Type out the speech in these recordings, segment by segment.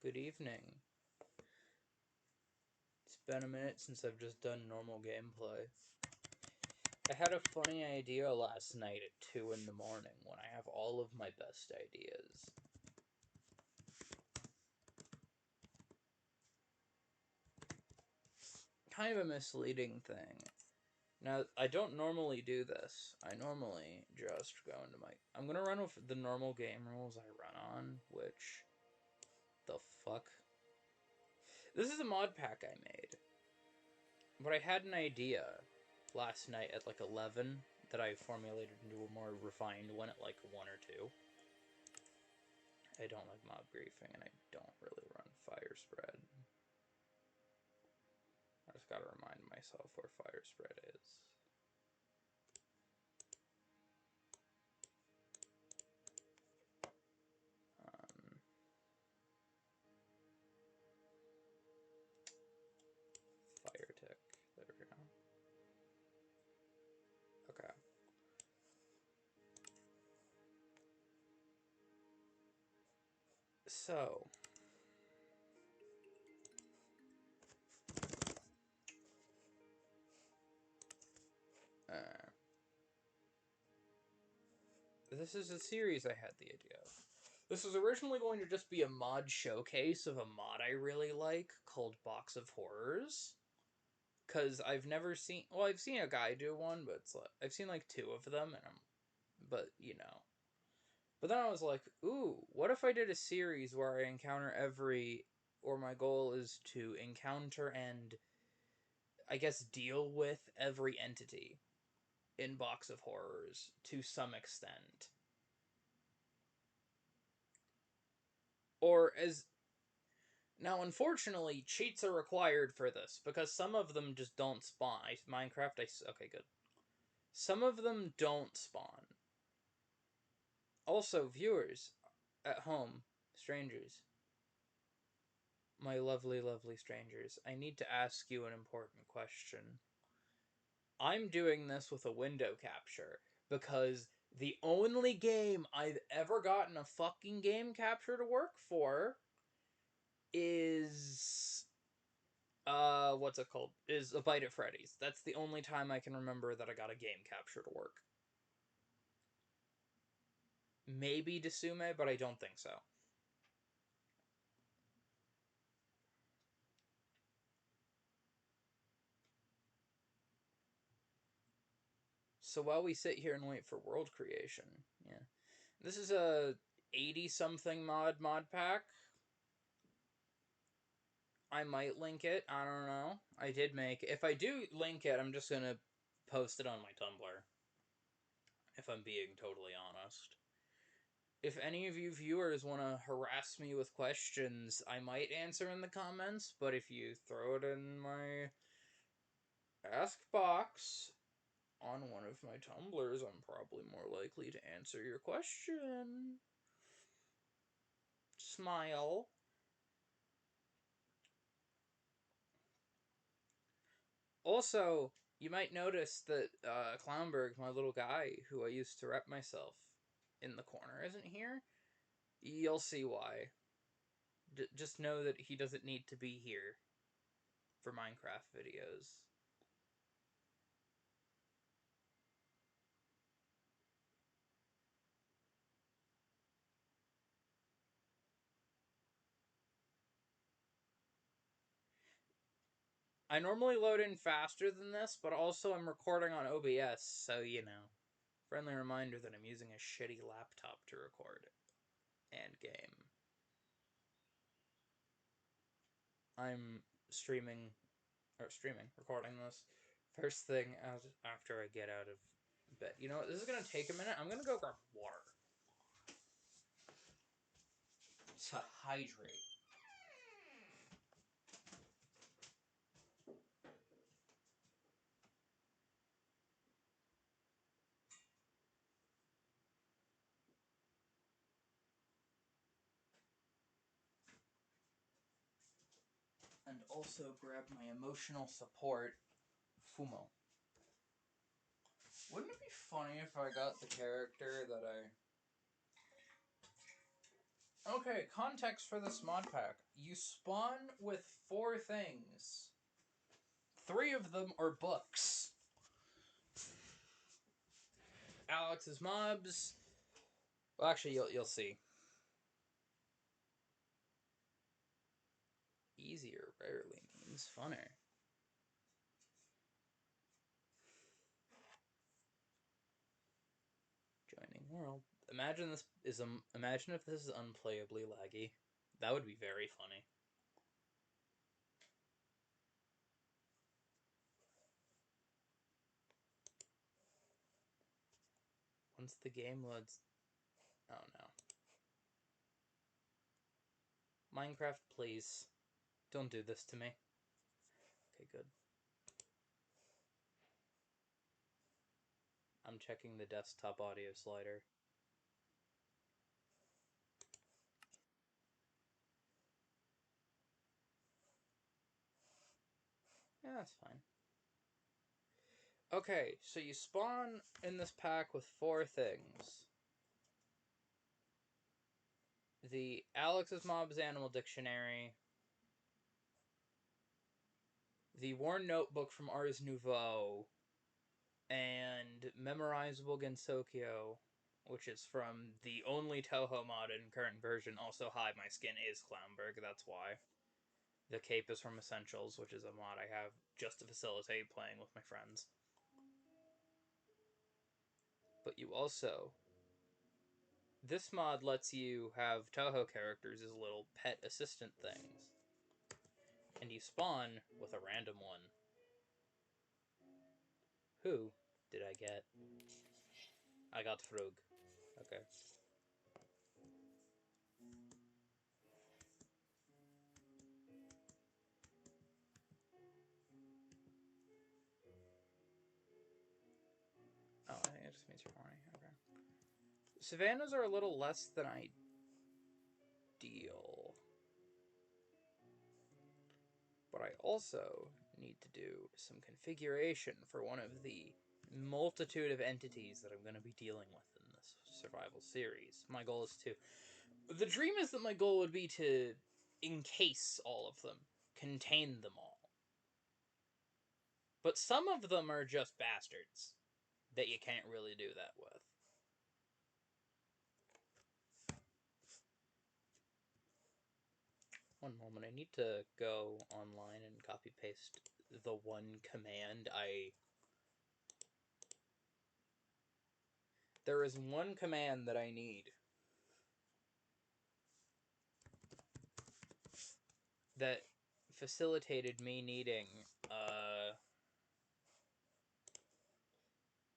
Good evening. It's been a minute since I've just done normal gameplay. I had a funny idea last night at 2 in the morning when I have all of my best ideas. Kind of a misleading thing. Now, I don't normally do this. I normally just go into my... I'm gonna run with the normal game rules I run on, which... The fuck? This is a mod pack I made. But I had an idea last night at like 11 that I formulated into a more refined one at like 1 or 2. I don't like mob griefing, and I don't really run fire spread. I just gotta remind myself where fire spread is. Fire tick. There we go. Okay. So... this is a series I had the idea of. This was originally going to just be a mod showcase of a mod I really like called Box of Horrors. Because I've never seen... Well, I've seen a guy do one, but it's like, I've seen like 2 of them, and but, you know. But then I was like, ooh, what if I did a series where I encounter every... Or my goal is to encounter and, I guess, deal with every entity in Box of Horrors to some extent. Or as... Now, unfortunately, cheats are required for this, because some of them just don't spawn. Minecraft, okay, good. Some of them don't spawn. Also, viewers at home, strangers, my lovely, lovely strangers, I need to ask you an important question. I'm doing this with a window capture because the only game I've ever gotten a fucking game capture to work for is... what's it called? Is A Bite at Freddy's. That's the only time I can remember that I got a game capture to work. Maybe Desume, but I don't think so. So while we sit here and wait for world creation, yeah. This is a 80-something mod pack. I might link it, I don't know. I did make... If I do link it, I'm just gonna post it on my Tumblr. If I'm being totally honest. If any of you viewers want to harass me with questions, I might answer in the comments, but if you throw it in my ask box on one of my Tumblrs, I'm probably more likely to answer your question. Smile. Also, you might notice that Clownberg, my little guy, who I used to rep myself in the corner, isn't here. You'll see why. Just know that he doesn't need to be here for Minecraft videos. I normally load in faster than this, but also I'm recording on OBS, so, you know. Friendly reminder that I'm using a shitty laptop to record and game. I'm recording this first thing after I get out of bed. You know what, this is gonna take a minute. I'm gonna go grab water to hydrate. And also grab my emotional support, Fumo. Wouldn't it be funny if I got the character that I... Okay, context for this mod pack. You spawn with 4 things. 3 of them are books. Alex's mobs. Well, actually, you'll see. Easier rarely means funner. Joining world. Imagine if this is unplayably laggy. That would be very funny. Once the game loads. Oh no. Minecraft, please. Don't do this to me. Okay, good. I'm checking the desktop audio slider. Yeah, that's fine. Okay, so you spawn in this pack with 4 things. The Alex's Mobs Animal Dictionary, the Worn Notebook from Ars Nouveau, and Memorizable Gensokyo, which is from the only Toho mod in current version. Also, hi, my skin is Clownberg, that's why. The cape is from Essentials, which is a mod I have just to facilitate playing with my friends. But you also... This mod lets you have Toho characters as little pet assistant things. And you spawn with a random one. Who did I get? I got Frug. Okay. Oh, I think it just means you're horny. Okay. Savannas are a little less than ideal. But I also need to do some configuration for one of the multitude of entities that I'm going to be dealing with in this survival series. My goal is to... The dream is that my goal would be to encase all of them, contain them all. But some of them are just bastards that you can't really do that with. One moment, I need to go online and copy paste the one command There is one command that I need that facilitated me needing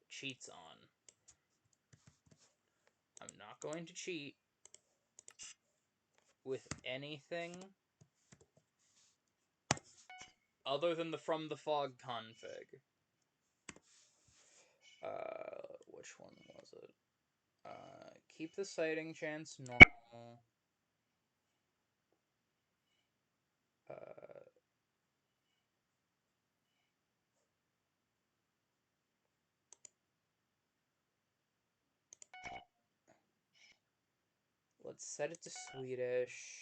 cheats on. I'm not going to cheat with anything other than the From the Fog config. Which one was it? Keep the sighting chance normal. Let's set it to Swedish.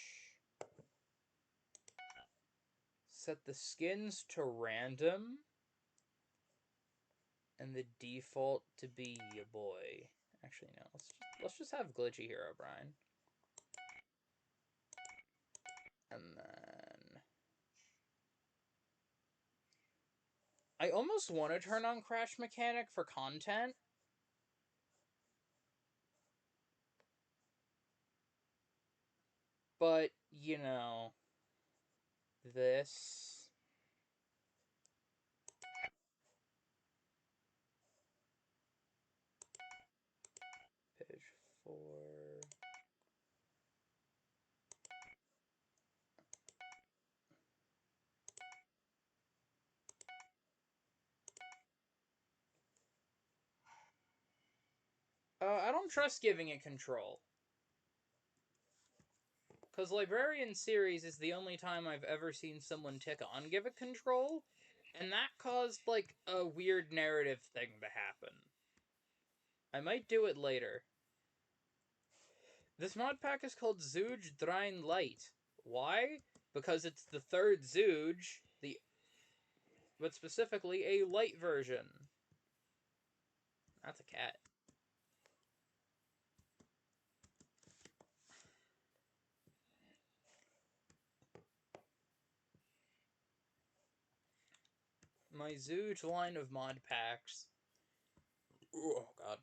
Set the skins to random. And the default to be ya boy. Actually, no. Let's just have Glitchy Hero Brian. And then... I almost want to turn on Crash Mechanic for content. But, you know... This... Page 4... I don't trust giving it control. Because Librarian Series is the only time I've ever seen someone tick on give it control, and that caused, like, a weird narrative thing to happen. I might do it later. This mod pack is called Zooge Drain Light. Why? Because it's the third Zooge, but specifically a light version. That's a cat. My Zooge line of mod packs, oh god,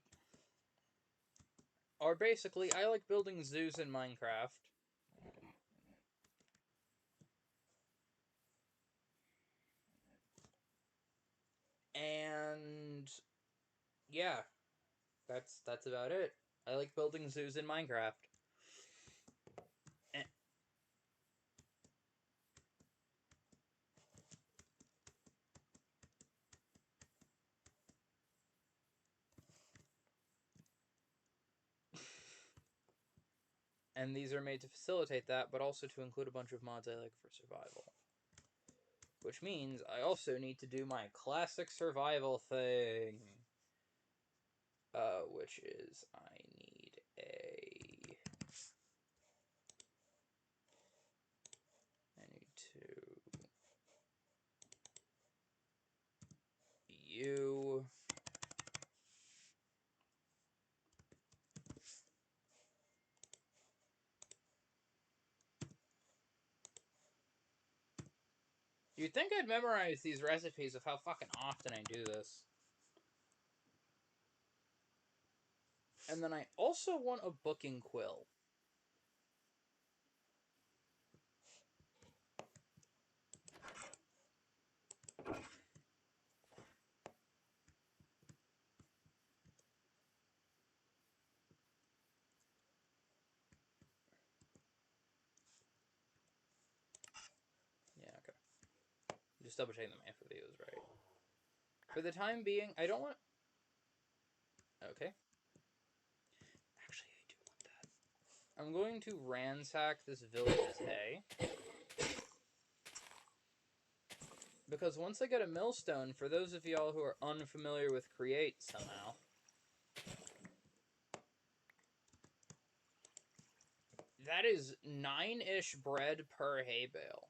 are basically, I like building zoos in Minecraft. And yeah, that's about it. I like building zoos in Minecraft. And these are made to facilitate that, but also to include a bunch of mods I like for survival. Which means I also need to do my classic survival thing. Which is I need to you. You'd think I'd memorize these recipes of how fucking often I do this. And then I also want a booking quill. Yeah, okay. Just double checking the math for these, right? For the time being, I don't want... Okay. Actually, I do want that. I'm going to ransack this village's hay. Because once I get a millstone, for those of y'all who are unfamiliar with Create somehow, that is 9-ish bread per hay bale.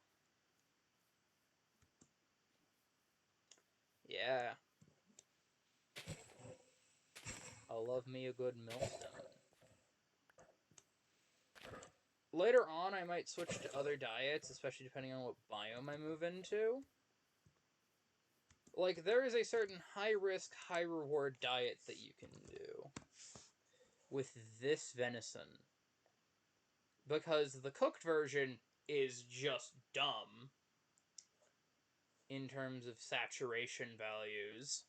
Yeah. I'll love me a good millstone. Later on, I might switch to other diets, especially depending on what biome I move into. Like, there is a certain high-risk, high-reward diet that you can do with this venison. Because the cooked version is just dumb in terms of saturation values.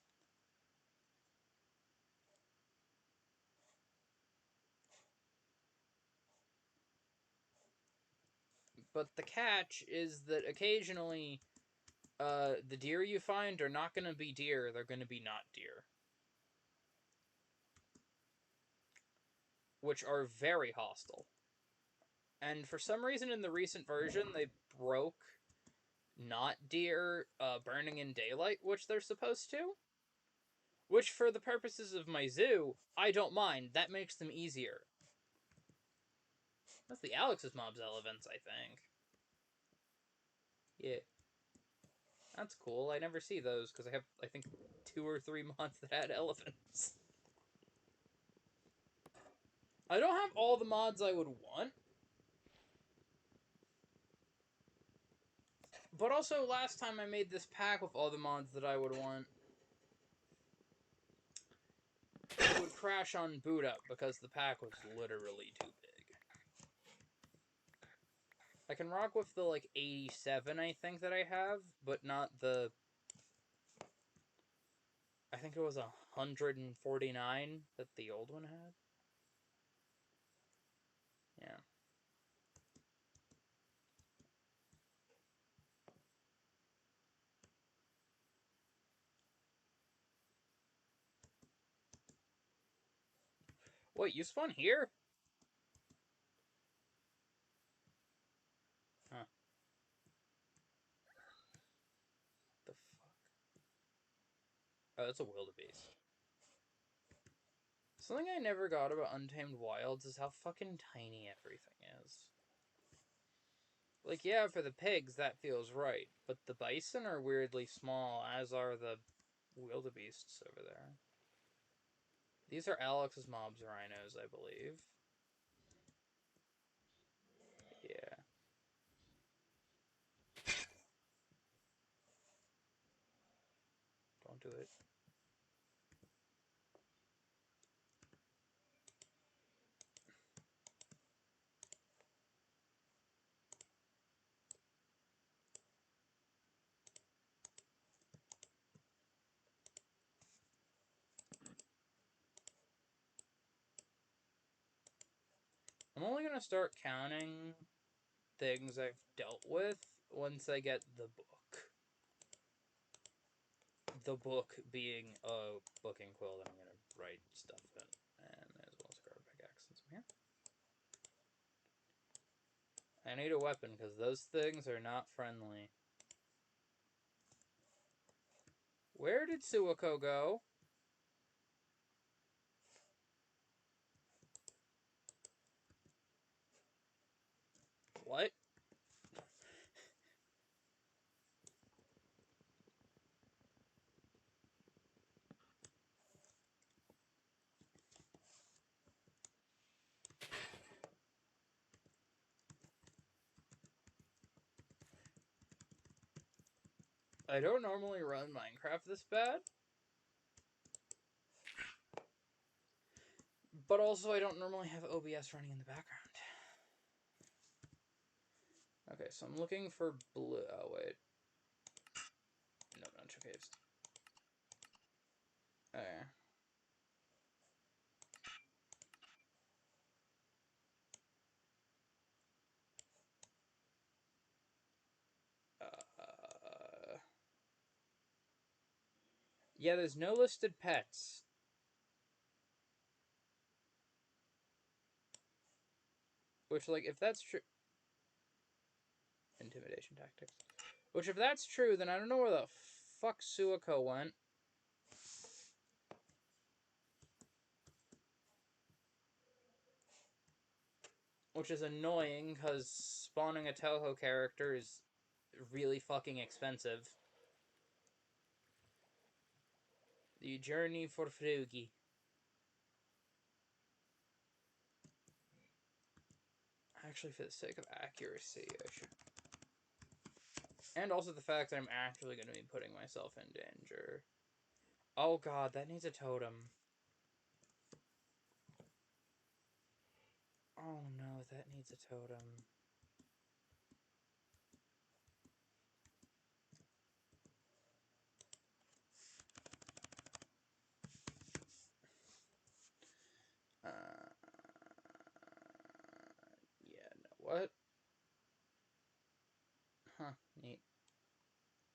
But the catch is that occasionally, the deer you find are not going to be deer, they're going to be not deer. Which are very hostile. And for some reason in the recent version, they broke not deer burning in daylight, which they're supposed to. Which, for the purposes of my zoo, I don't mind. That makes them easier. That's the Alex's Mobs elements, I think. Yeah. That's cool. I never see those, because I have, I think, 2 or 3 mods that had elephants. I don't have all the mods I would want. But also, last time I made this pack with all the mods that I would want, it would crash on boot up, because the pack was literally too big. I can rock with the, like, 87, I think, that I have, but not the... I think it was 149 that the old one had. Yeah. Wait, you spawn here? Huh. The fuck? Oh, that's a wildebeest. Something I never got about Untamed Wilds is how fucking tiny everything is. Like, yeah, for the pigs, that feels right. But the bison are weirdly small, as are the wildebeests over there. These are Alex's mob's rhinos, I believe. Yeah. Don't do it. I'm only going to start counting things I've dealt with once I get the book. The book being a booking quill that I'm going to write stuff in. And as well as grab a pickaxe since I'm here. I need a weapon because those things are not friendly. Where did Suiko go? What? I don't normally run Minecraft this bad. But also, I don't normally have OBS running in the background. Okay, so I'm looking for blue. Oh, wait. No, not caves. Okay. Yeah, there's no listed pets. Which, like, if that's true... Intimidation tactics. Which, if that's true, then I don't know where the fuck Suiko went. Which is annoying, because spawning a Toho character is really fucking expensive. The journey for Frugi. Actually, for the sake of accuracy, I should... And also the fact that I'm actually going to be putting myself in danger. Oh god, that needs a totem. Oh no, that needs a totem. Yeah, no, what? Huh, neat.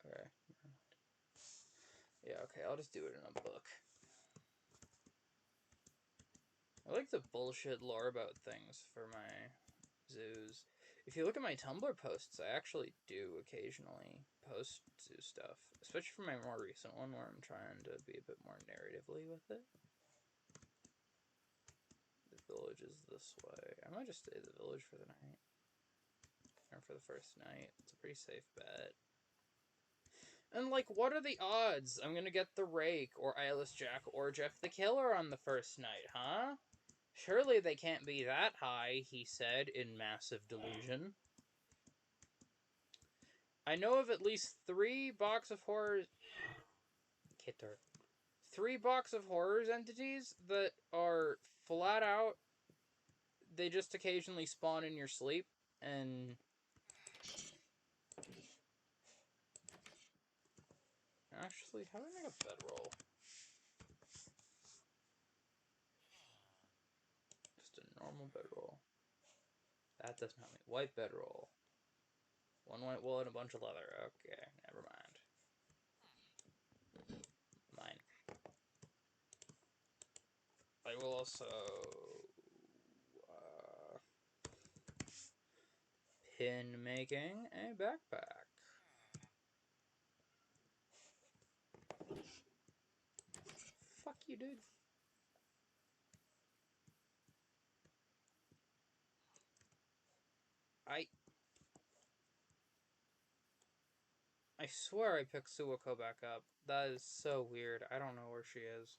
Okay. Yeah, okay, I'll just do it in a book. I like the bullshit lore about things for my zoos. If you look at my Tumblr posts, I actually do occasionally post zoo stuff. Especially for my more recent one, where I'm trying to be a bit more narratively with it. The village is this way. I might just stay at the village for the night. Or for the first night. It's a pretty safe bet. And, like, what are the odds I'm gonna get the Rake, or Eyeless Jack, or Jeff the Killer on the first night, huh? Surely they can't be that high, he said, in massive delusion. I know of at least 3 Box of Horrors... Kitter. 3 Box of Horrors entities that are flat out... They just occasionally spawn in your sleep, and... Actually, how do I make a bedroll? Just a normal bedroll. That does not mean... White bedroll. 1 white wool and a bunch of leather. Okay, never mind. Mine. I will also... pin making a backpack. Fuck you, dude. I swear I picked Suwako back up. That is so weird. I don't know where she is.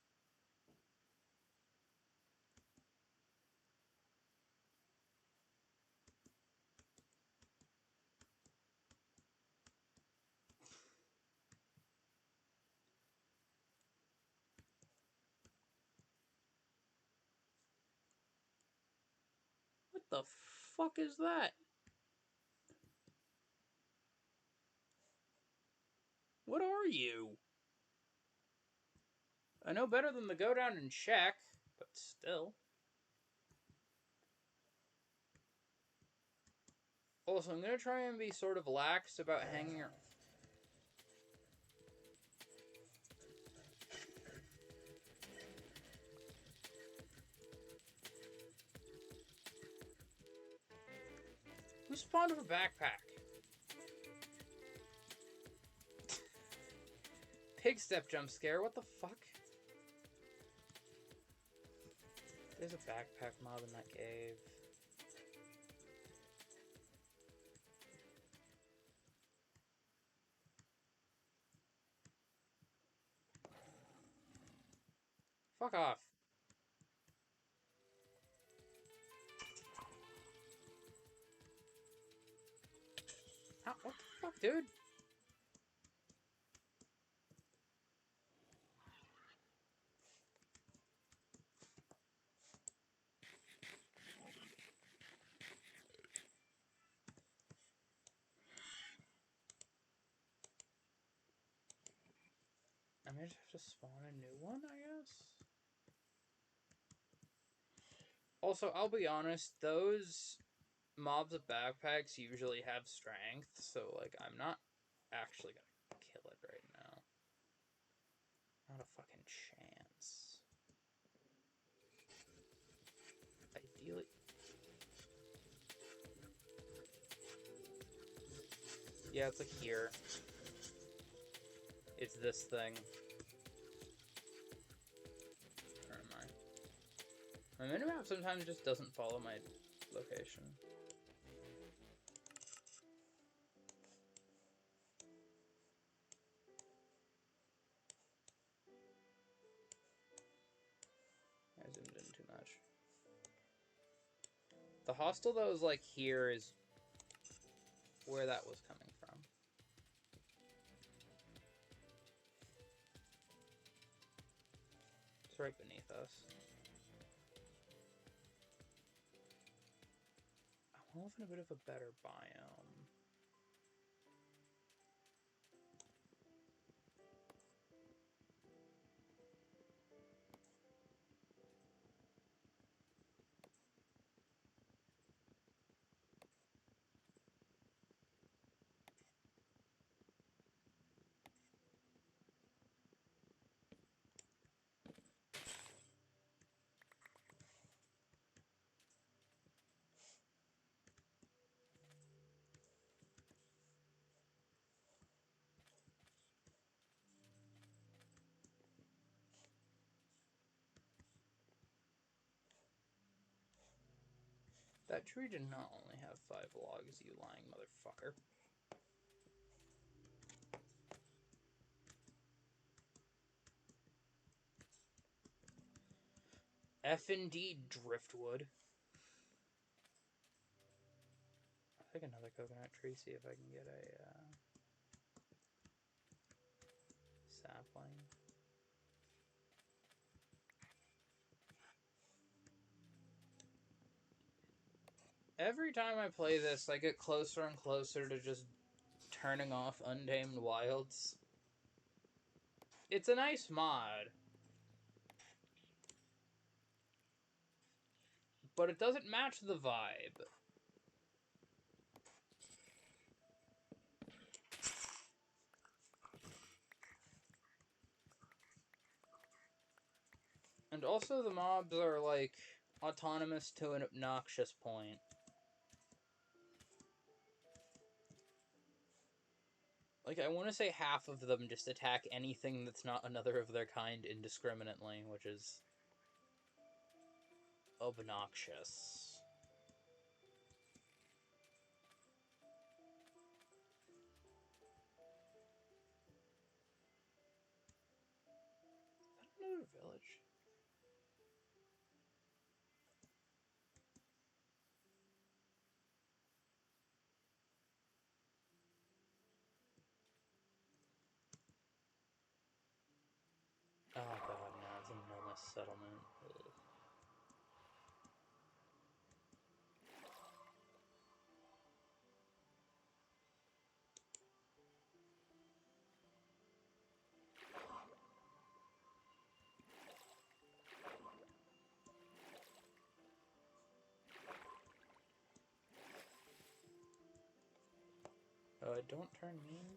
What the fuck is that? What are you? I know better than to go down and check, but still. Also, I'm gonna try and be sort of lax about hanging her. Who spawned with a backpack? Pig step jump scare, what the fuck? There's a backpack mob in that cave. Fuck off. How, what the fuck, dude? I may just have to spawn a new one, I guess? Also, I'll be honest, those mobs with backpacks usually have strength, so, like, I'm not actually gonna kill it right now. Not a fucking chance. Ideally... Yeah, it's like here. It's this thing. Where am I? My minimap sometimes just doesn't follow my location. I zoomed in too much. The hostel that was like here is where that was coming from. It's right beneath us. I want to live in a bit of a better biome. That tree did not only have 5 logs, you lying motherfucker. F-indeed, driftwood. I'll take another coconut tree, see if I can get a sapling. Every time I play this, I get closer and closer to just turning off Untamed Wilds. It's a nice mod, but it doesn't match the vibe. And also the mobs are, like, autonomous to an obnoxious point. Like, I want to say half of them just attack anything that's not another of their kind indiscriminately, which is obnoxious. go to village? Oh god, no, it's a Milmus settlement. Ugh. Don't turn mean.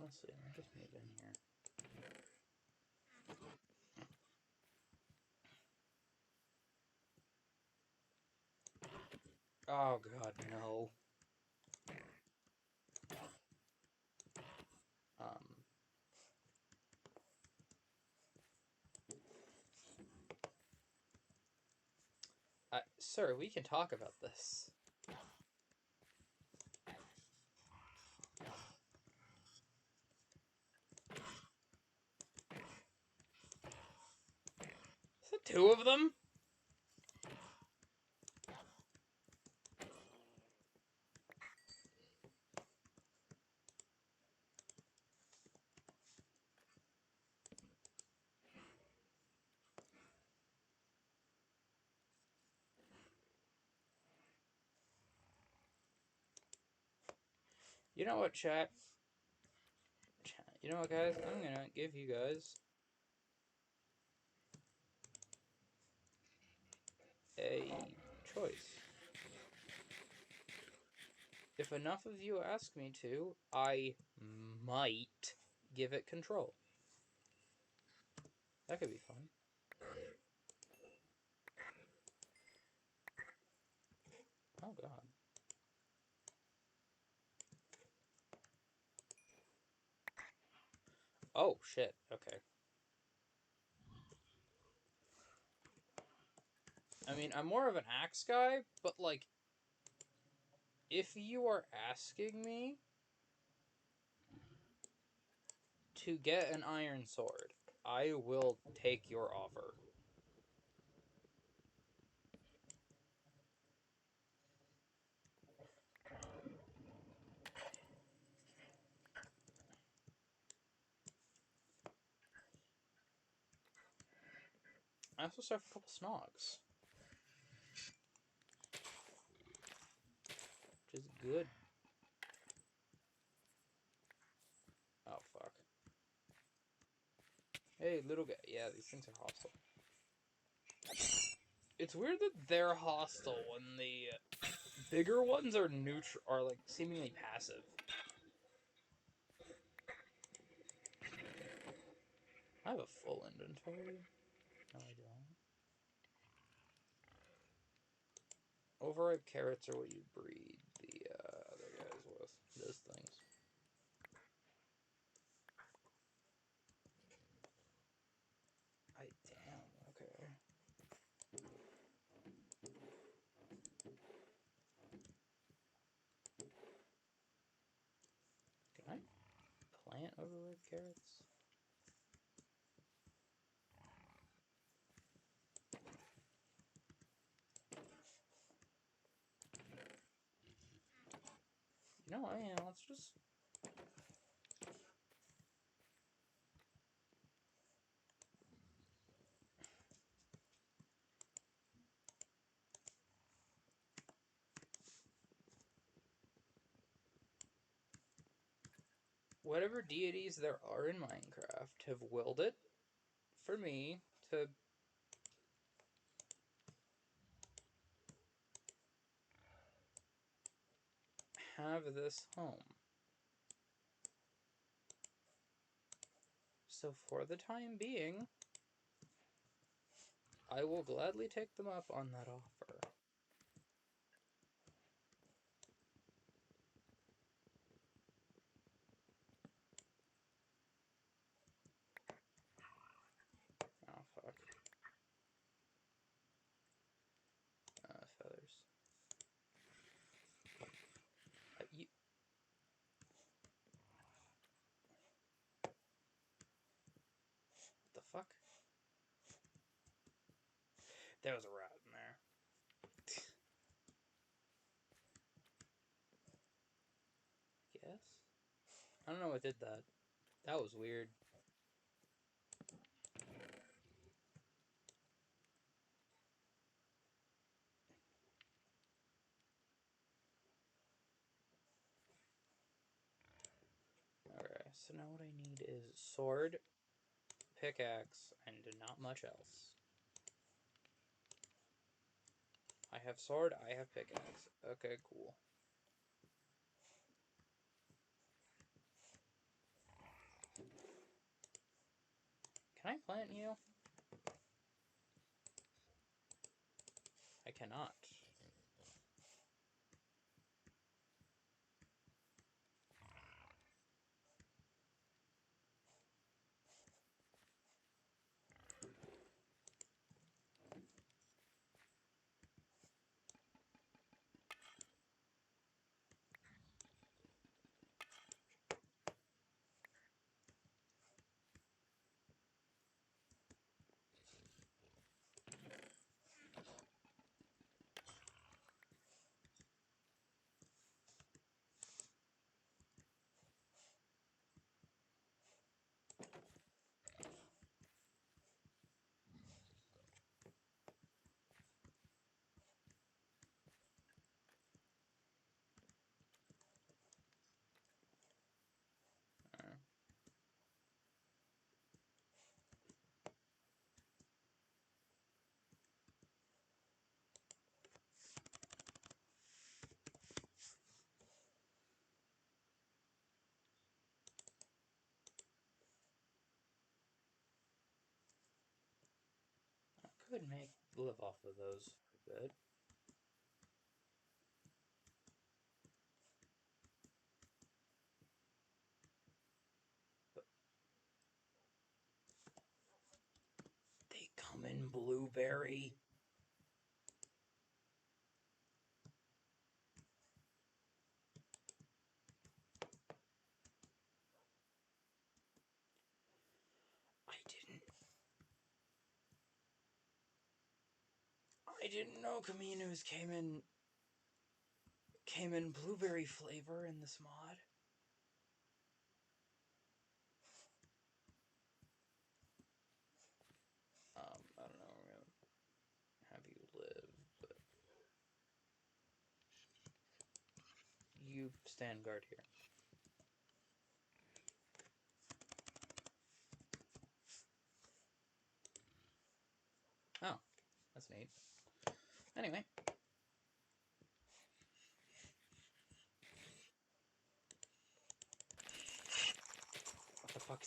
Honestly, I'm just move in here. Oh god, no. Sir, we can talk about this. Is it two of them? You know what, chat? You know what, guys? I'm gonna give you guys a choice. If enough of you ask me to, I might give it control. That could be fun. Oh god. Oh shit, okay. I mean, I'm more of an axe guy, but like, if you are asking me to get an iron sword, I will take your offer. I also still have a couple snogs, which is good. Oh fuck. Hey, little guy. Yeah, these things are hostile. It's weird that they're hostile when the bigger ones are neutral, are like seemingly passive. I have a full inventory. No, I don't. Overripe carrots are what you breed the other guys with. Those things. Damn, okay. Can I plant overripe carrots? You know, let's just... Whatever deities there are in Minecraft have willed it for me to have this home. So for the time being, I will gladly take them up on that offer. Oh, fuck. Feathers. You... What the fuck? There was a rat in there. Yes? I don't know what did that. That was weird. Okay, so now what I need is sword, pickaxe, and not much else. I have sword, I have pickaxe. Okay, cool. Can I plant you? I cannot. Could live off of those for a bit. But they come in blueberry. I didn't know Caminos came in blueberry flavor in this mod. I don't know, I'm gonna have you live, but you stand guard here. Oh, that's neat. Anyway.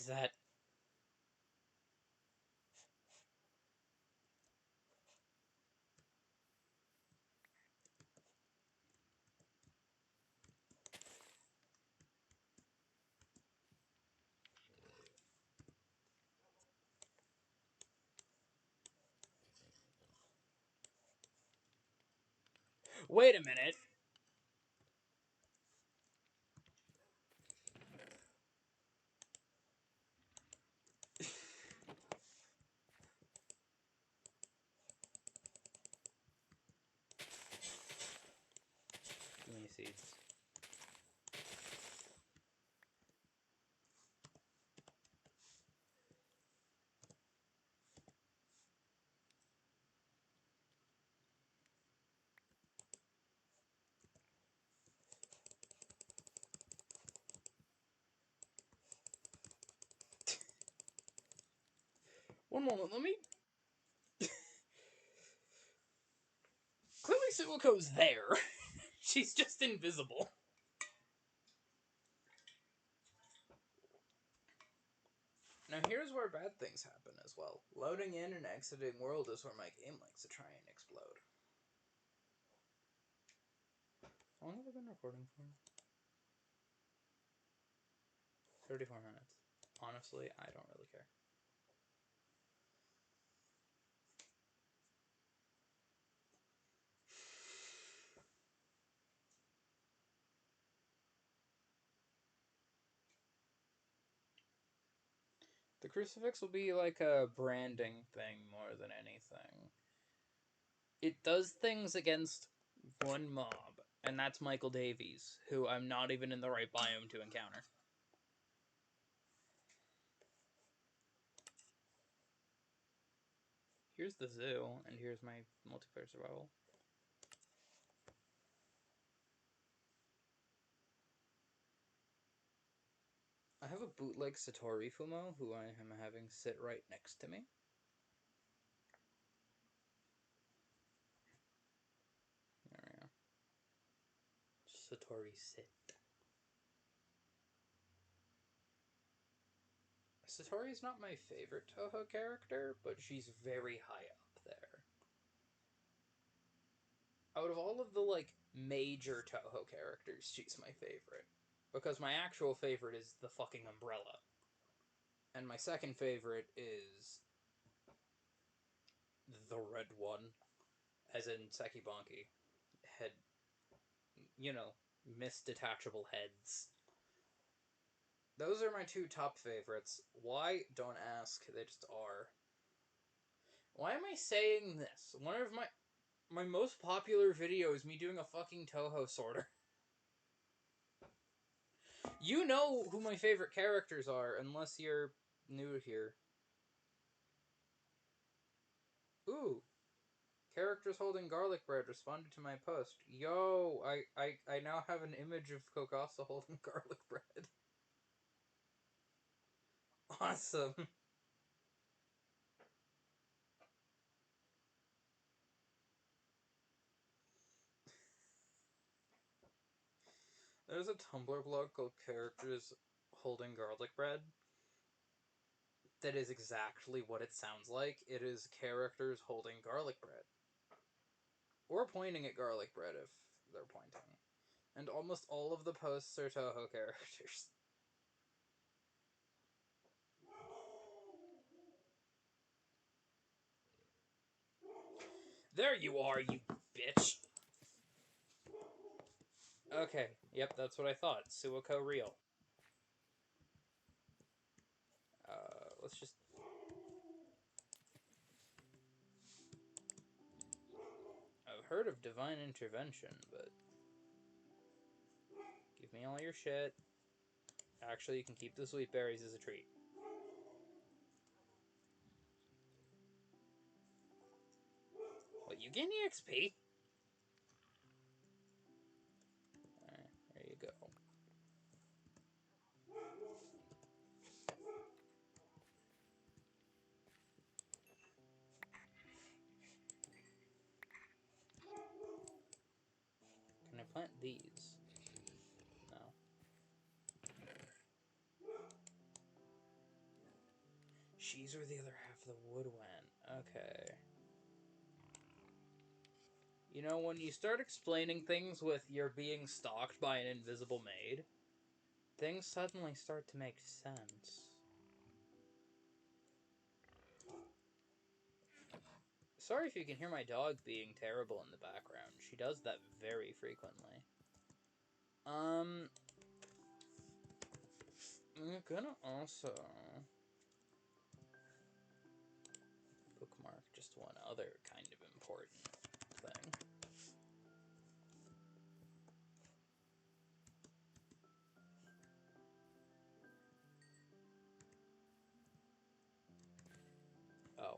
Is that... Wait a minute! Give me seeds. One moment, let me... Clearly Suiko's there. She's just invisible. Now here's where bad things happen as well. Loading in and exiting world is where my game likes to try and explode. How long have I been recording for? 34 minutes. Honestly, I don't really care. The crucifix will be like a branding thing more than anything. It does things against one mob, and that's Michael Davies, who I'm not even in the right biome to encounter. Here's the zoo, and here's my multiplayer survival. I have a bootleg Satori Fumo, who I am having sit right next to me. There we go. Satori sit. Satori's not my favorite Toho character, but she's very high up there. Out of all of the, like, major Toho characters, she's my favorite. Because my actual favorite is the fucking umbrella. And my second favorite is the red one, as in Sekibonki. Head, you know, misdetachable heads. Those are my two top favorites. Why? Don't ask. They just are. Why am I saying this? One of my most popular video is me doing a fucking Toho sorter. You know who my favorite characters are, unless you're new here. Ooh. Characters holding garlic bread responded to my post. Yo, I now have an image of Kokasa holding garlic bread. Awesome. There's a Tumblr blog called Characters Holding Garlic Bread that is exactly what it sounds like. It is characters holding garlic bread. Or pointing at garlic bread if they're pointing. And almost all of the posts are Toho characters. There you are, you bitch! Okay, yep, that's what I thought. Suiko real. Let's just... I've heard of divine intervention, but... Give me all your shit. Actually, you can keep the sweet berries as a treat. What, you gain EXP? Alright, there you go. Can I plant these? No. She's where the other half of the wood went. Okay. You know, when you start explaining things with you're being stalked by an invisible maid, things suddenly start to make sense. Sorry if you can hear my dog being terrible in the background. She does that very frequently. I'm gonna also bookmark just one other kind of important thing. Oh.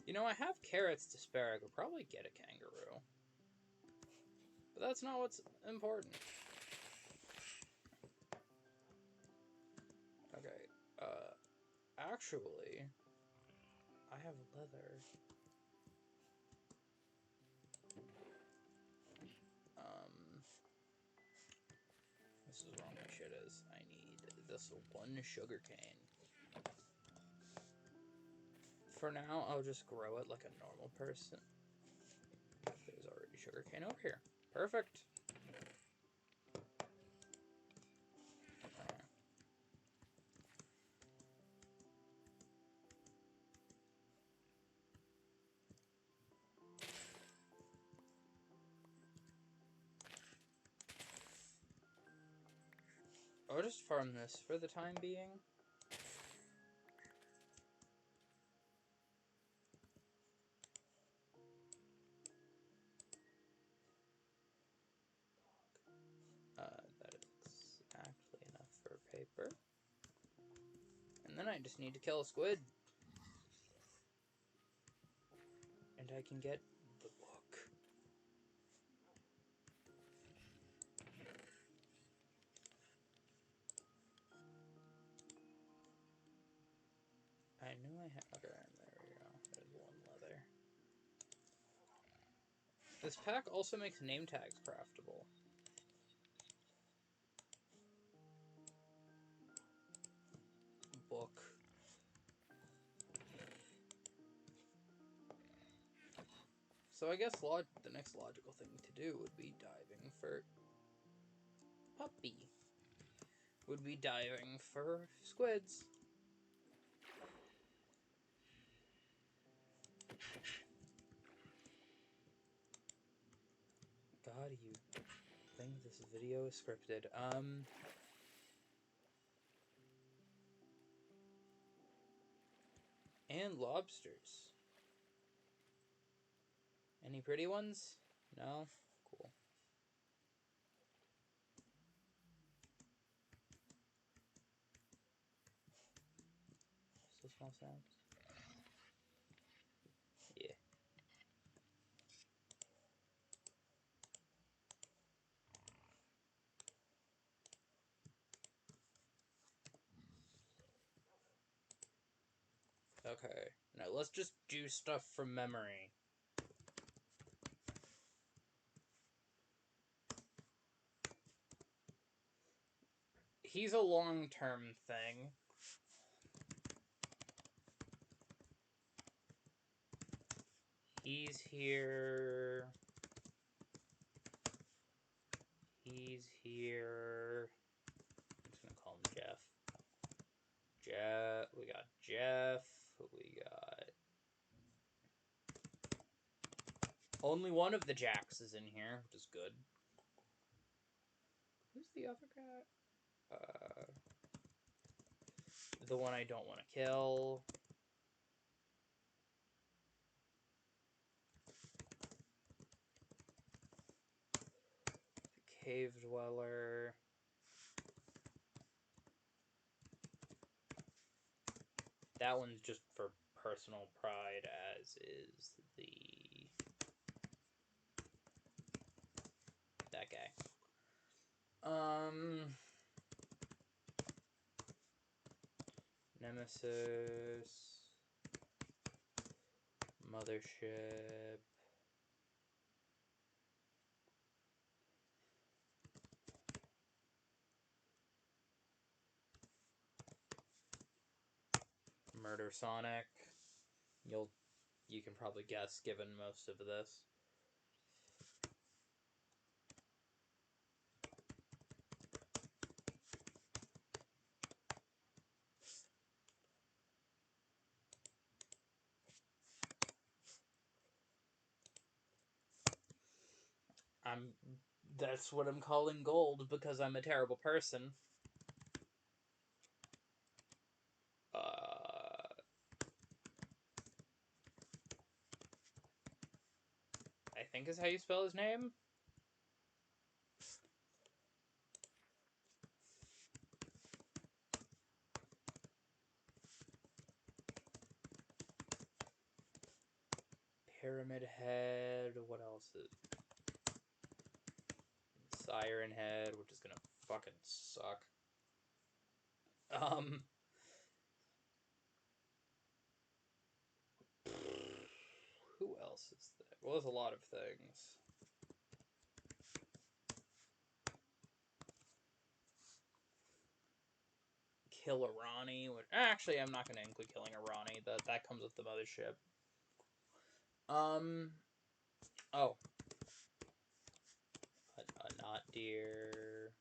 You know, I have carrots to spare. I could probably get a kangaroo. But that's not what's important. Okay, actually, I have leather. This is where all my shit is. I need this one sugar cane. For now, I'll just grow it like a normal person. There's already sugar cane over here. Perfect. I'll just farm this for the time being. That is exactly enough for paper. And then I just need to kill a squid. And I can get the book. I knew I had... Okay, there we go. There's one leather. This pack also makes name tags craftable. Book. So I guess the next logical thing to do would be diving for... Puppy. Would be diving for squids. God, you think this video is scripted. And lobsters. Any pretty ones? No? Cool. So small sounds. Yeah. Okay. Now let's just do stuff from memory. He's a long-term thing. He's here. He's here. I'm just gonna call him Jeff. We got Jeff. We got... Only one of the Jacks is in here, which is good. Who's the other guy? The one I don't want to kill. The Cave Dweller. That one's just for personal pride, as is that guy. Nemesis. Mothership. Murder Sonic. You can probably guess, given most of this. That's what I'm calling gold, because I'm a terrible person. I think is how you spell his name. Pyramid Head, what else is... Siren Head, which is gonna fucking suck. Who else is there? Well, there's a lot of things. Kill Irani. Actually, I'm not going to include killing Irani. That comes with the mothership. Oh. A not deer.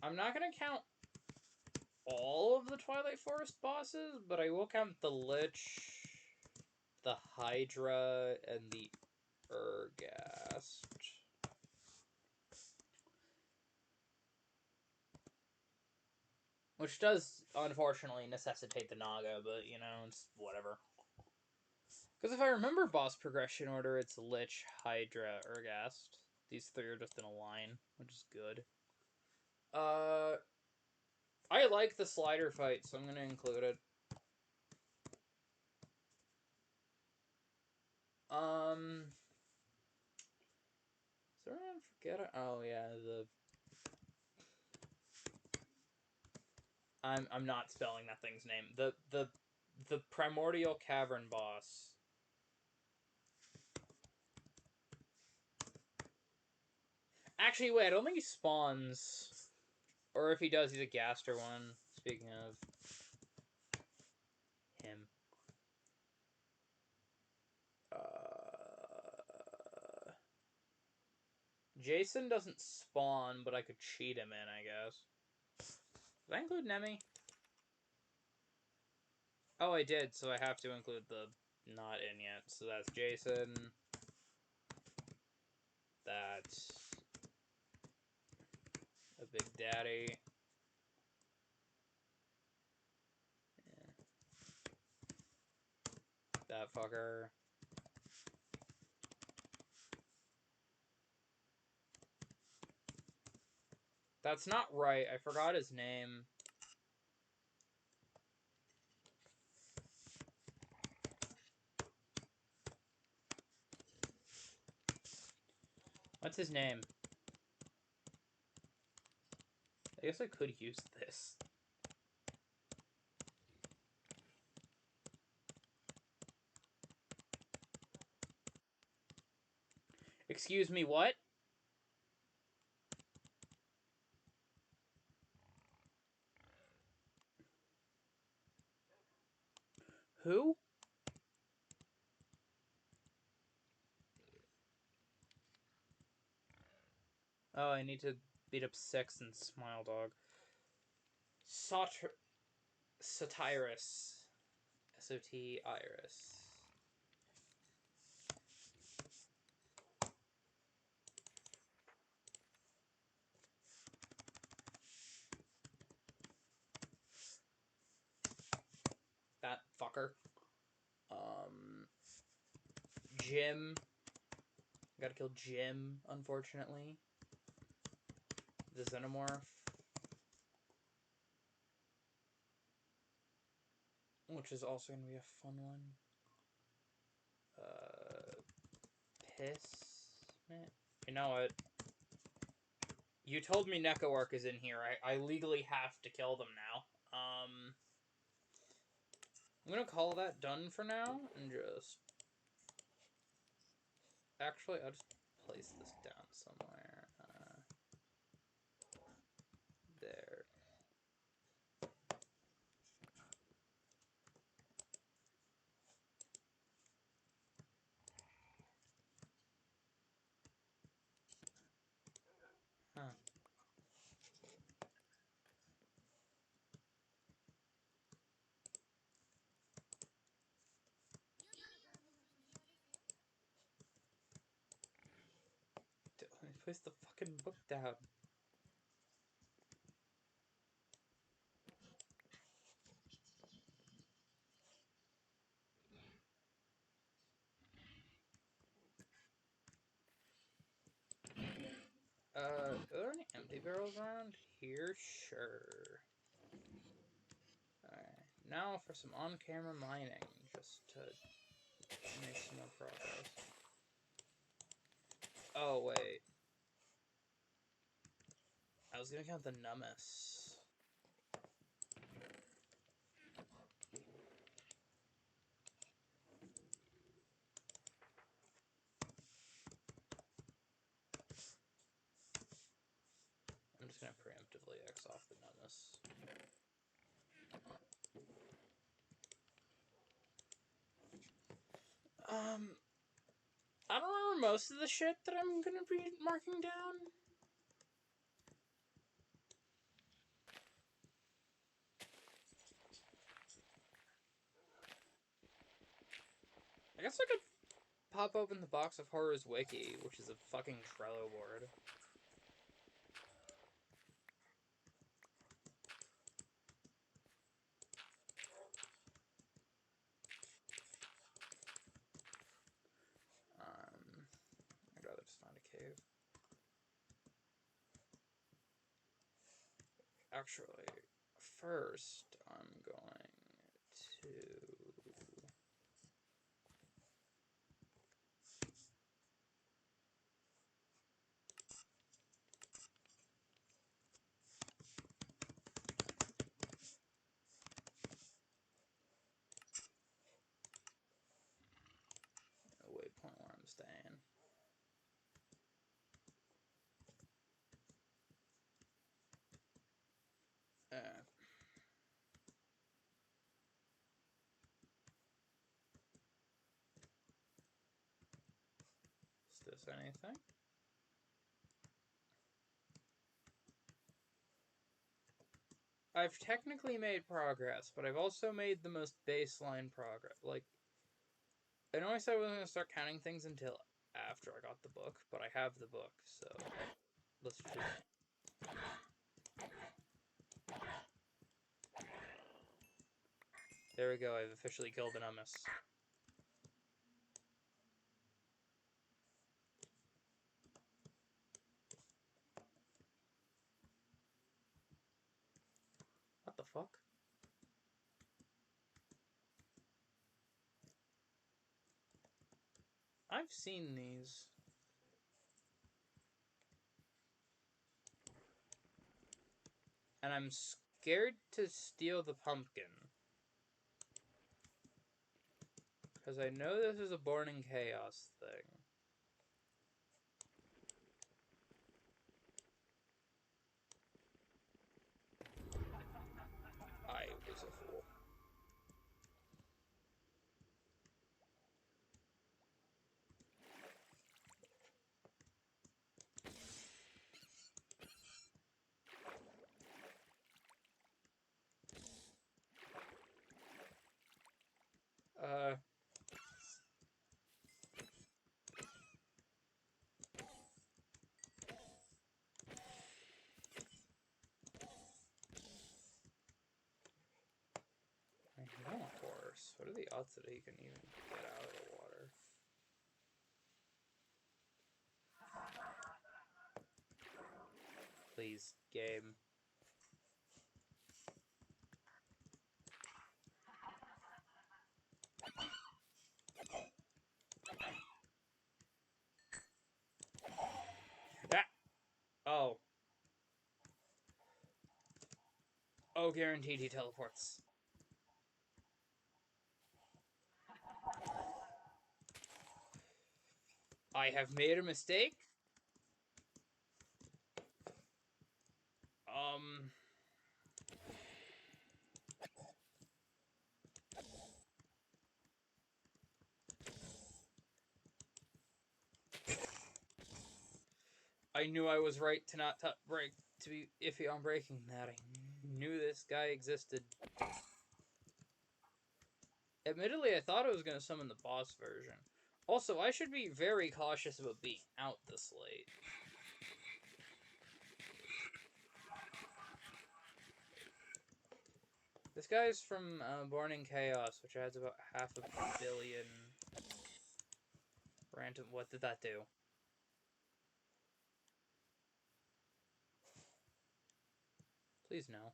I'm not going to count all of the Twilight Forest bosses, but I will count the Lich, the Hydra, and the Urghast. Which does, unfortunately, necessitate the Naga, but, you know, it's whatever. Because if I remember boss progression order, it's Lich, Hydra, Urghast. These three are just in a line, which is good. I like the slider fight, so I'm going to include it. Is there anyone forget it? Oh, yeah, I'm not spelling that thing's name. The Primordial Cavern boss. Actually, wait, I don't think he spawns. Or if he does, he's a Gaster one. Speaking of him. Jason doesn't spawn, but I could cheat him in, I guess. Did I include Nemi? Oh, I did, so I have to include the not in yet. So that's Jason. That's a Big Daddy. Yeah. That fucker. That's not right. I forgot his name. What's his name? I guess I could use this. Excuse me, what? Who? Oh, I need to beat up Six and Smile Dog. Sotiris. S-O-T-Iris. That fucker. Jim. Gotta kill Jim, unfortunately. The Xenomorph. Which is also gonna be a fun one. Piss. Man. You know what? You told me Nekoark is in here. I legally have to kill them now. I'm gonna call that done for now, and just... Actually, I'll just place this down somewhere. There. Huh. Let me place the fucking book down. Are there any empty barrels around here? Sure. Alright, now for some on-camera mining, just to make some more progress. Oh, wait. I was gonna count the nummus. I'm just gonna preemptively X off the nummus. I don't remember most of the shit that I'm gonna be marking down. I guess I could pop open the Box of Horrors wiki, which is a fucking Trello board. I'd rather just find a cave. Actually, first, I'm going to... a waypoint where I'm staying. Is this anything? I've technically made progress, but I've also made the most baseline progress. Like, I know I said I wasn't going to start counting things until after I got the book, but I have the book, so let's just... There we go, I've officially killed an ummus. What the fuck? I've seen these. And I'm scared to steal the pumpkin. Because I know this is a Born in Chaos thing. I was a fool. No, of course. What are the odds that he can even get out of the water? Please, game. Ah! Oh. guaranteed he teleports. I have made a mistake. I knew I was right to not break, to be iffy on breaking that. I knew this guy existed. Admittedly, I thought I was going to summon the boss version. Also, I should be very cautious about being out this late. This guy's from Born in Chaos, which adds about 500 million random... What did that do? Please no.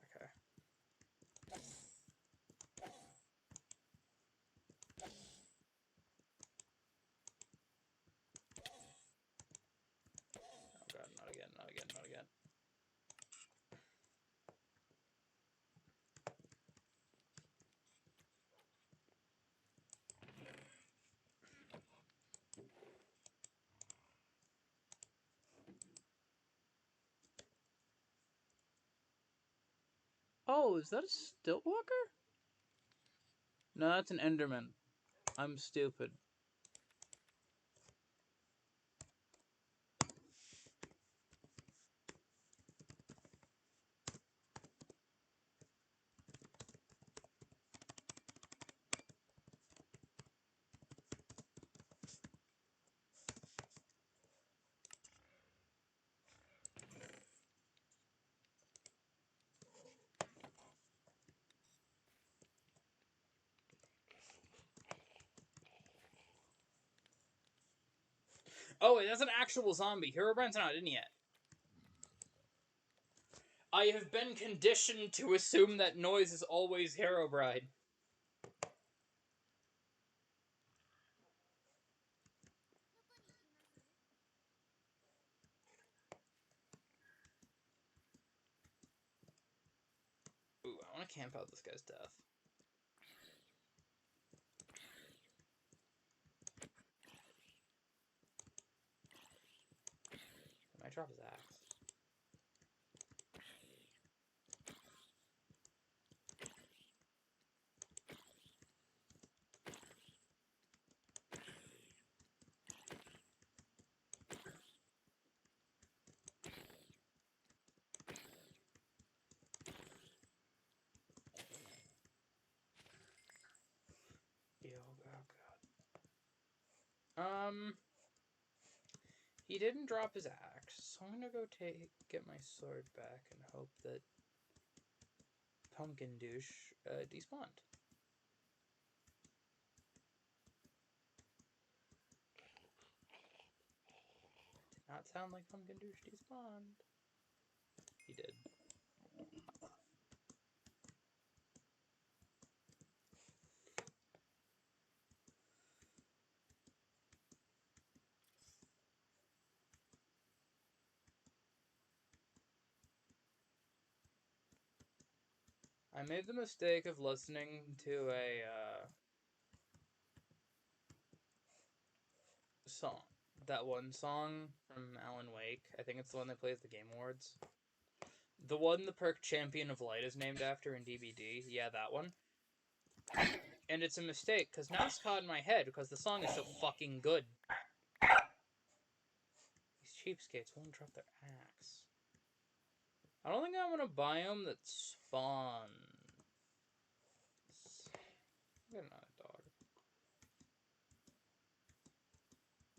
Okay. Oh god, not again, not again, not again. Oh, is that a Stiltwalker? No, that's an Enderman. I'm stupid. Oh, that's an actual zombie. Herobrine's not in yet. I have been conditioned to assume that noise is always Herobrine. Ooh, I want to camp out this guy's death. I might drop his axe. Oh god. He didn't drop his axe, so I'm gonna go get my sword back and hope that Pumpkin Douche despawned. Did not sound like Pumpkin Douche despawned. He did. I made the mistake of listening to a song. That one song from Alan Wake. I think it's the one that plays the Game Awards. The one the perk Champion of Light is named after in DBD. Yeah, that one. And it's a mistake, because now it's caught in my head, because the song is so fucking good. These cheapskates won't drop their axe. I don't think I'm gonna biome that spawns. Get another dog.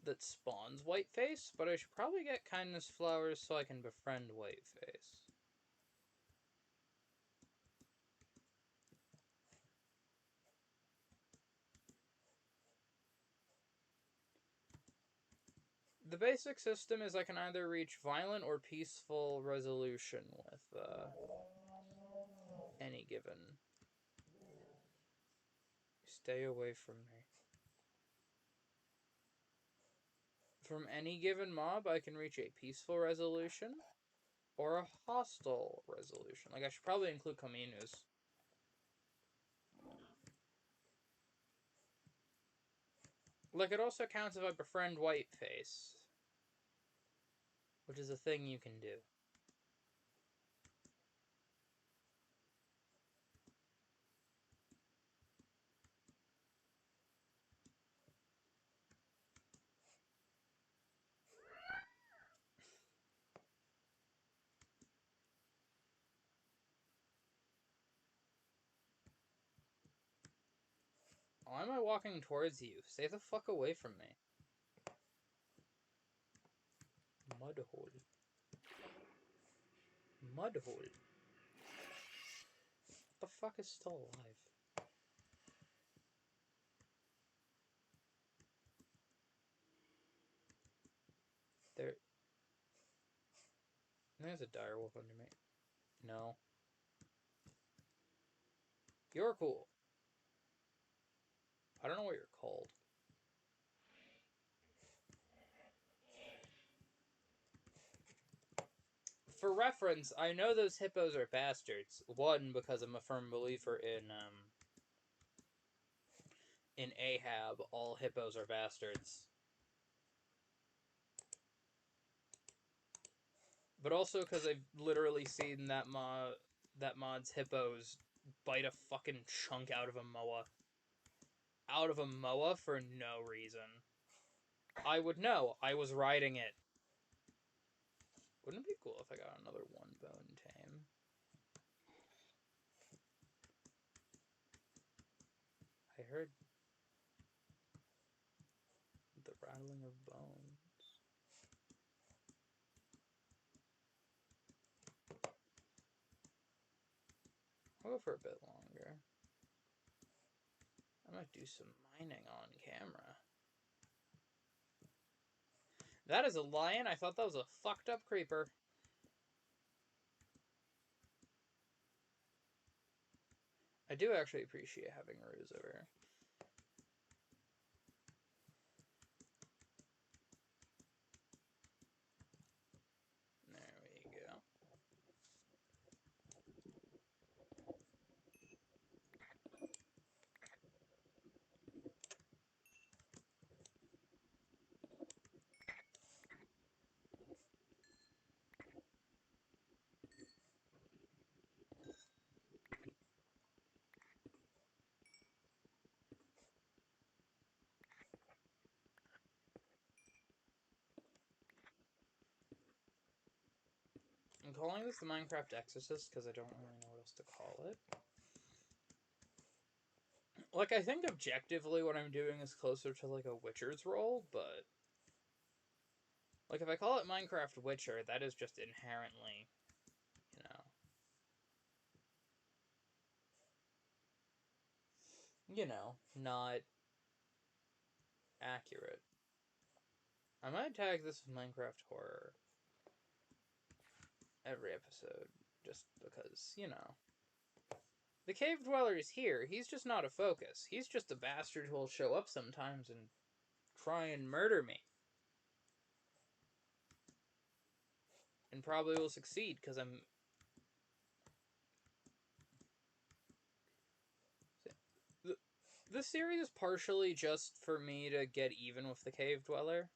That spawns Whiteface, but I should probably get Kindness Flowers so I can befriend Whiteface. The basic system is I can either reach violent or peaceful resolution with any given Stay away from me. From any given mob, I can reach a peaceful resolution or a hostile resolution. Like, I should probably include Kominus. Like, it also counts if I befriend Whiteface, which is a thing you can do. Why am I walking towards you? Stay the fuck away from me. Mudhole. Mudhole. What the fuck is still alive? There's a direwolf under me. No. You're cool. I don't know what you're called. For reference, I know those hippos are bastards. One, because I'm a firm believer in Ahab, all hippos are bastards. But also because I've literally seen that mod's hippos bite a fucking chunk out of a moa. Out of a moa for no reason. I would know. I was riding it. Wouldn't it be cool if I got another one bone tame? I heard the rattling of bones. I'll go for a bit longer. I might do some mining on camera. That is a lion? I thought that was a fucked up creeper. I do actually appreciate having Ruse over here. There we go. I'm calling this the Minecraft Exorcist because I don't really know what else to call it. Like, I think objectively what I'm doing is closer to, like, a Witcher's role, but... Like, if I call it Minecraft Witcher, that is just inherently, not accurate. I might tag this with Minecraft Horror every episode, just because, The Cave Dweller is here. He's just not a focus. He's just a bastard who will show up sometimes and try and murder me. And probably will succeed, because I'm... This series is partially just for me to get even with the Cave Dweller.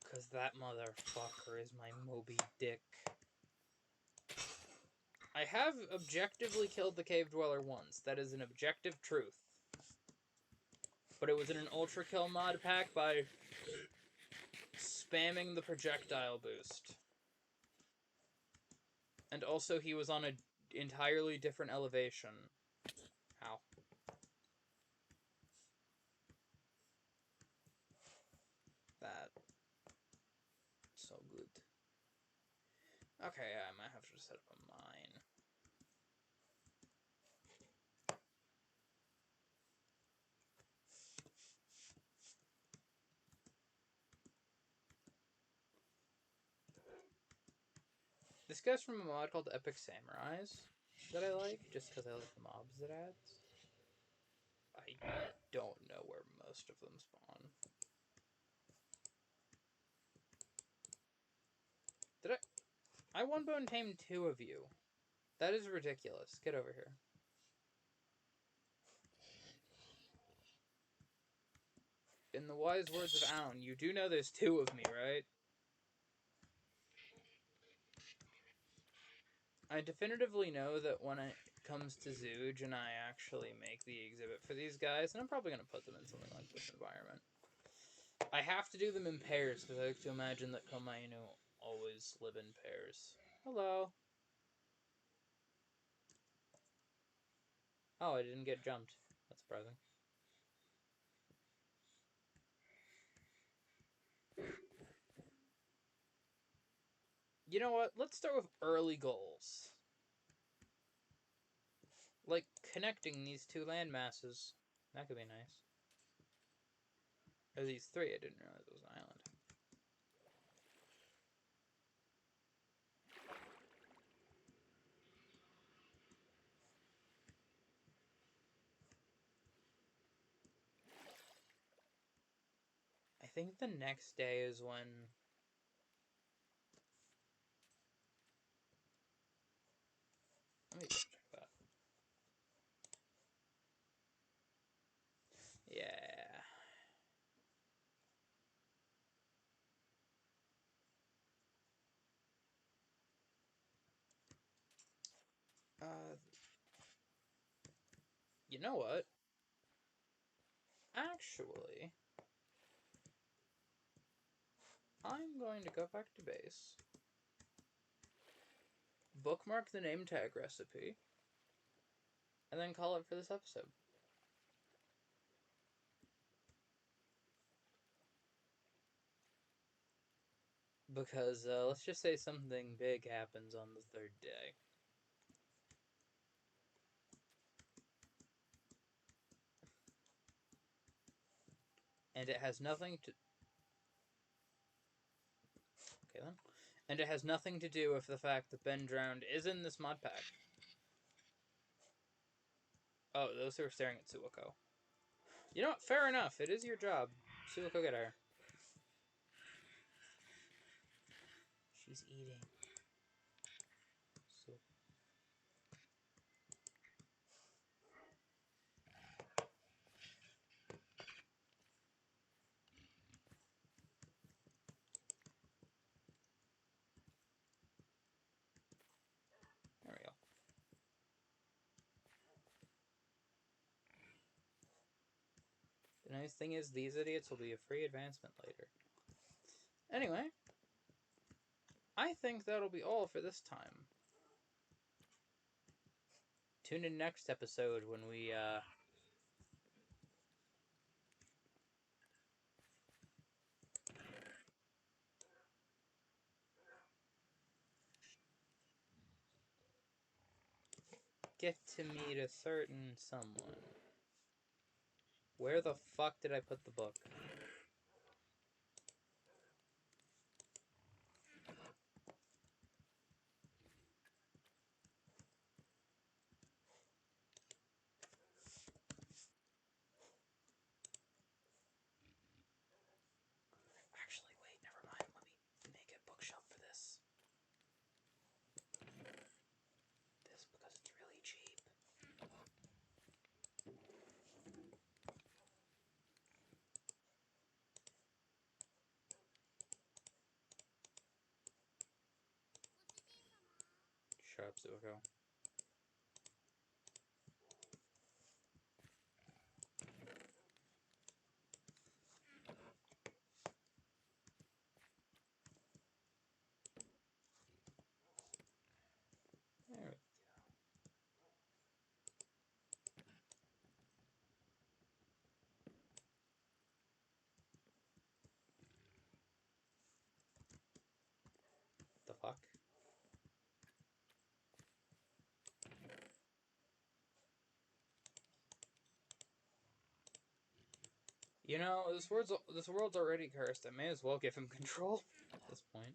Because that motherfucker is my Moby Dick. I have objectively killed the Cave Dweller once. That is an objective truth. But it was in an Ultra Kill mod pack by spamming the projectile boost. And also he was on an entirely different elevation. Ow. That. So good. Okay, yeah, I might have to set up a mine. This guy's from a mod called Epic Samurais that I like, just because I like the mobs it adds. I don't know where most of them spawn. Did I one-bone tamed 2 of you. That is ridiculous. Get over here. In the wise words of Aun, you do know there's 2 of me, right? I definitively know that when it comes to Zooge and I actually make the exhibit for these guys, and I'm probably going to put them in something like this environment, I have to do them in pairs, because I like to imagine that Komainu always live in pairs. Hello. Oh, I didn't get jumped. That's surprising. You know what? Let's start with early goals. Like connecting these 2 land masses. That could be nice. Or these 3, I didn't realize it was an island. I think the next day is when... Let me go check that. Yeah. You know what? Actually, I'm going to go back to base, bookmark the name tag recipe, and then call it for this episode. Because, let's just say something big happens on the 3rd day. And it has nothing to... Okay, then. And it has nothing to do with the fact that Ben Drowned is in this mod pack. Oh, those who are staring at Suwako. You know what? Fair enough. It is your job. Suwako, get her. She's eating. So... There we go. The nice thing is, these idiots will be a free advancement later. Anyway, I think that'll be all for this time. Tune in next episode when we, get to meet a certain someone. Where the fuck did I put the book? Actually, wait, never mind. Let me make a bookshelf for this. This, because it's really cheap. Shut up, Zuko. There we go. The fuck? You know, this world's already cursed. I may as well give him control at this point.